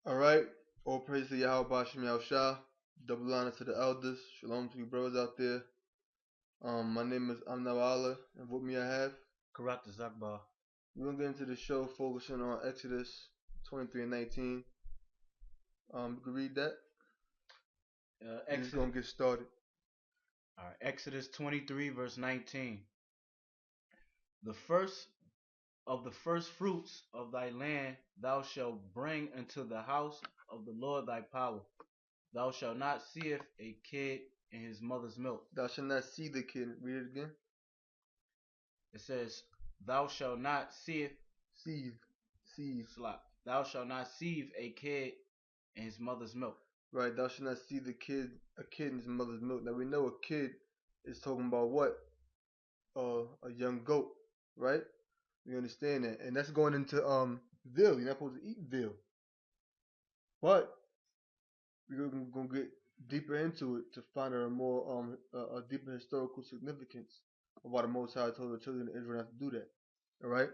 Alright, all praise to Yahweh Bashim Yahushua. Double honor to the elders. Shalom to you brothers out there. My name is Amna Allah, and with me I have. Karat Zakbar. We're gonna get into the show focusing on Exodus 23 and 19. You can read that. We're just gonna get started. Alright, Exodus 23 verse 19. The first of the first fruits of thy land thou shalt bring into the house of the Lord thy power. Thou shalt not seeth a kid in his mother's milk. Thou shalt not see the kid. Read it again. It says, thou shalt not seeth. Seethe. Slap. Thou shalt not seethe a kid in his mother's milk. Right, thou shalt not see a kid in his mother's milk. Now we know a kid is talking about what? A young goat, right? We understand that, and that's going into veal. You're not supposed to eat veal, but we're gonna get deeper into it to find out a more a deeper historical significance of why the Most High told the children of Israel not to do that. All right.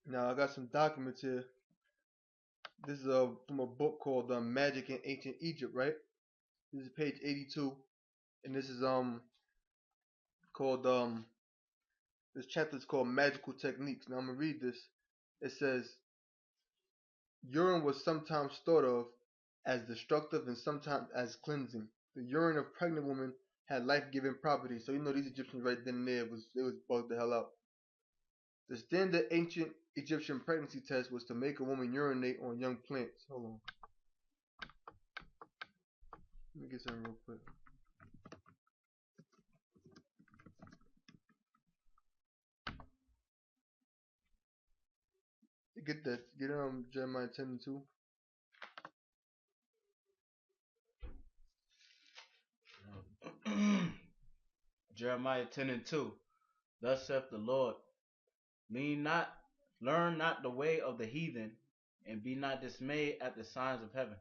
Now I got some documents here. This is from a book called Magic in Ancient Egypt, right? This is page 82, and this is called this chapter is called Magical Techniques. Now I'm gonna read this. It says urine was sometimes thought of as destructive and sometimes as cleansing. The urine of pregnant women had life-giving properties. So you know these Egyptians right then and there was bugged the hell out. The standard ancient Egyptian pregnancy test was to make a woman urinate on young plants. Hold on. Let me get something real quick. Get that. Get Jeremiah 10 and 2. Jeremiah 10 and 2. Thus saith the Lord, learn not the way of the heathen, and be not dismayed at the signs of heaven.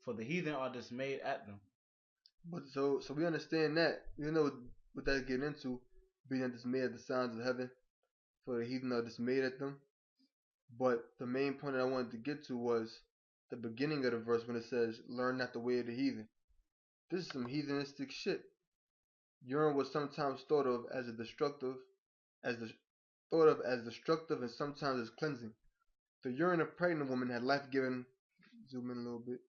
For the heathen are dismayed at them. But so we understand that. You know what that's getting into, being not dismayed at the signs of heaven. For the heathen are dismayed at them. But the main point that I wanted to get to was the beginning of the verse when it says, learn not the way of the heathen. This is some heathenistic shit. Urine was sometimes thought of as destructive and sometimes as cleansing. The urine of pregnant women had life-giving, zoom in a little bit,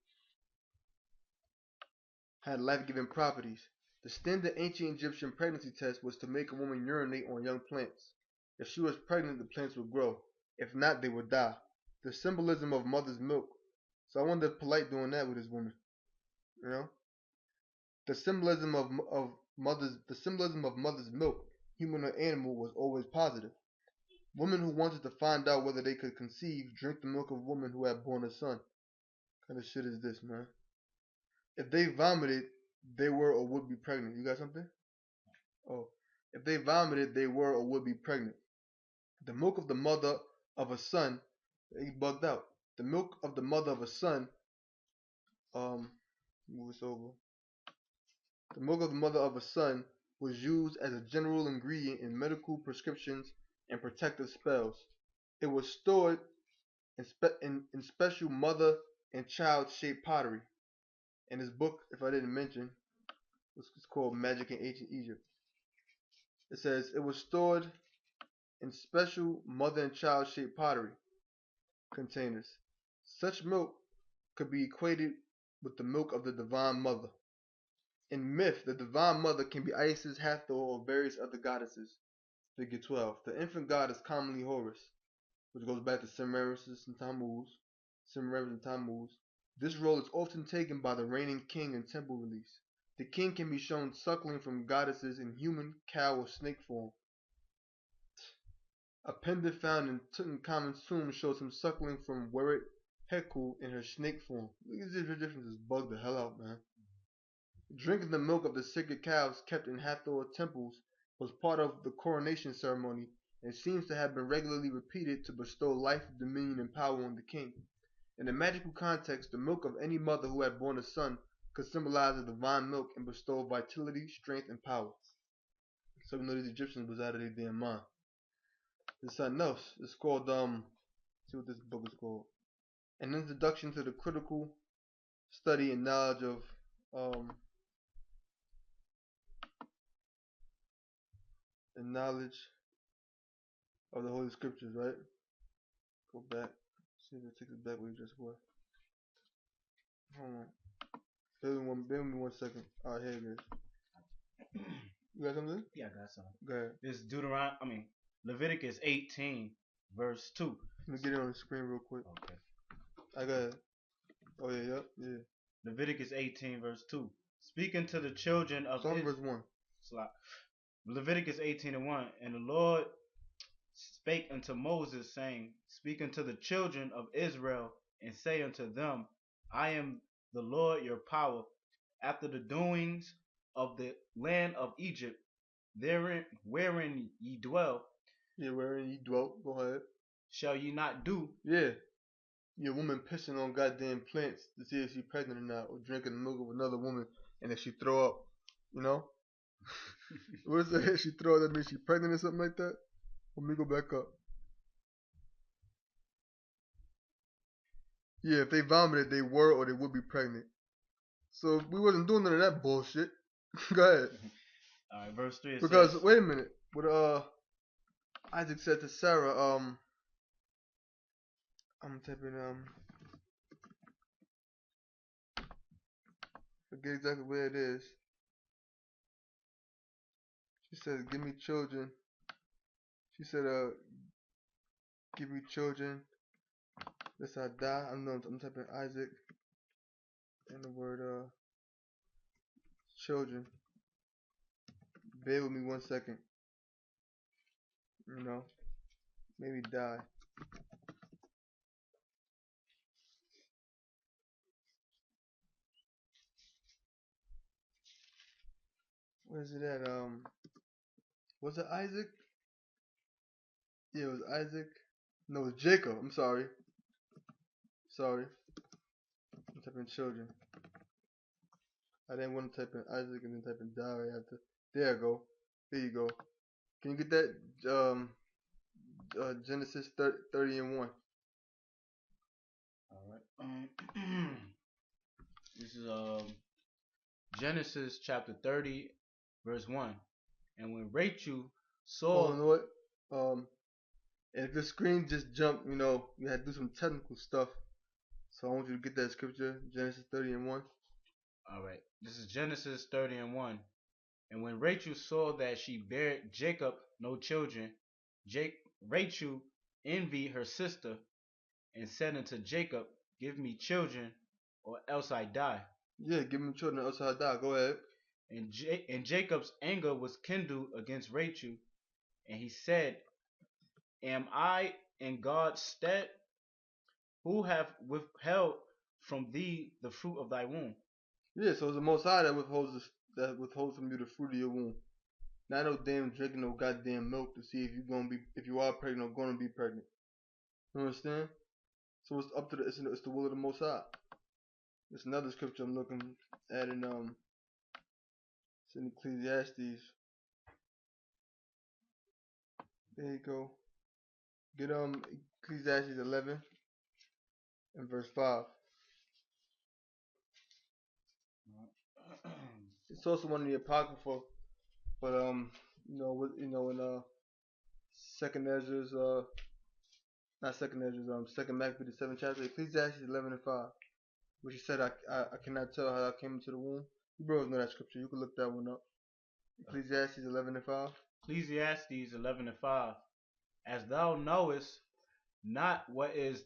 had life-giving properties. The standard ancient Egyptian pregnancy test was to make a woman urinate on young plants. If she was pregnant, the plants would grow. If not, they would die. The symbolism of mother's milk. So I wonder if Polite doing that with his woman. You know? The symbolism of mother's milk, human or animal, was always positive. Women who wanted to find out whether they could conceive drink the milk of a woman who had born a son. What kind of shit is this, man? If they vomited, they were or would be pregnant. You got something? Oh. If they vomited, they were or would be pregnant. The milk of the mother of a son, he bugged out. The milk of the mother of a son, move this over. The milk of the mother of a son was used as a general ingredient in medical prescriptions and protective spells. It was stored in special mother and child shaped pottery. In this book, if I didn't mention, it's called Magic in Ancient Egypt. It says it was stored in special mother and child shaped pottery containers. Such milk could be equated with the milk of the Divine Mother. In myth, the Divine Mother can be Isis, Hathor, or various other goddesses. Figure 12. The infant god is commonly Horus, which goes back to Semiramis and Tammuz. This role is often taken by the reigning king in temple reliefs. The king can be shown suckling from goddesses in human, cow, or snake form. A pendant found in Tutankhamun's tomb shows him suckling from Weret Heku in her snake form. These Egyptians just bugged the hell out, man. Drinking the milk of the sacred cows kept in Hathor temples was part of the coronation ceremony and seems to have been regularly repeated to bestow life, dominion, and power on the king. In a magical context, the milk of any mother who had born a son could symbolize the divine milk and bestow vitality, strength, and power. So we know these Egyptians was out of their damn mind. There's something else. It's called see what this book is called. An introduction to the critical study and knowledge of um, the Holy Scriptures, right? Go back. See if it takes us back where you just were. Hold on. Bear with me 1 second. Alright, here it is. You got something? Yeah, I got something. Go ahead. This Leviticus 18, verse 2. Let me get it on the screen real quick. Okay. I got it. Oh, yeah, yep, yeah. Leviticus 18, verse 2. Speaking to the children of Some verse 1. Leviticus 18 and 1. And the Lord spake unto Moses, saying, Speak unto the children of Israel, and say unto them, I am the Lord your power. After the doings of the land of Egypt, wherein ye dwell, Yeah, wherein ye dwelt. Go ahead. shall ye not do. Yeah. Your woman pissing on goddamn plants to see if she's pregnant or not, or drinking the milk of another woman, and if she throw up, you know? What is that? If she throw up, that means she pregnant or something like that? Let me go back up. Yeah, if they vomited, they were or they would be pregnant. So we wasn't doing none of that bullshit. Go ahead. Alright, verse 3 Because says, wait a minute. What Isaac said to Sarah, I'm typing forget exactly where it is. She said, give me children. She said, give me children lest I die. I'm typing Isaac and the word children. Bear with me 1 second. You know, maybe die. Where's it at? Was it Isaac? Yeah, it was Isaac. No, it was Jacob. I'm sorry. I'm typing children. I didn't want to type in Isaac and then type in die right after. There I go. There you go. Can you get that? Genesis 30 and 1. Alright. This is Genesis chapter 30, verse 1. And when Rachel saw. Oh, you know what? And if your screen just jumped, you know, you had to do some technical stuff. So I want you to get that scripture, Genesis 30 and 1. Alright. This is Genesis 30 and 1. And when Rachel saw that she bare Jacob no children, Rachel envied her sister, and said unto Jacob, Give me children, or else I die. Yeah, give me children, or else I die. Go ahead. And Jacob's anger was kindled against Rachel, and he said, Am I in God's stead, who have withheld from thee the fruit of thy womb? Yeah, so it's the Most High that withholds from you the fruit of your womb. Not no damn drinking no goddamn milk to see if you are pregnant or gonna be pregnant. You understand? So it's up to it's the will of the Most High. There's another scripture I'm looking at it's in Ecclesiastes. There you go. Get Ecclesiastes 11 and verse 5. It's also one of the apocrypha, but in Second Ezra's not Second Ezra's Second Maccabees the 7th chapter, Ecclesiastes 11 and 5, which he said I cannot tell how I came into the womb. You bros know that scripture. You can look that one up. Ecclesiastes 11 and 5. Ecclesiastes 11 and 5. As thou knowest not what is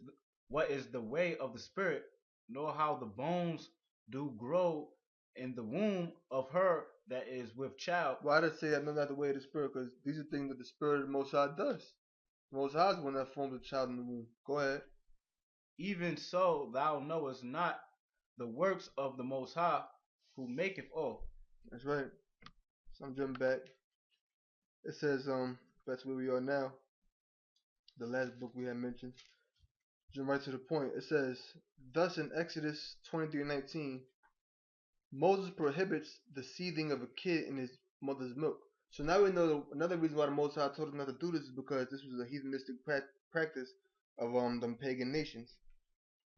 the way of the spirit, nor how the bones do grow in the womb of her that is with child. Why does it say I know not the way of the spirit? Because these are things that the spirit of the Most High does. The Most High is the one that forms a child in the womb. Go ahead. Even so, thou knowest not the works of the Most High, who maketh all. That's right. So I'm jumping back. It says that's where we are now. The last book we had mentioned. Jump right to the point. It says, thus in Exodus 23:19, Moses prohibits the seething of a kid in his mother's milk. So now we know another reason why the Most High told us not to do this is because this was a heathenistic practice of them pagan nations.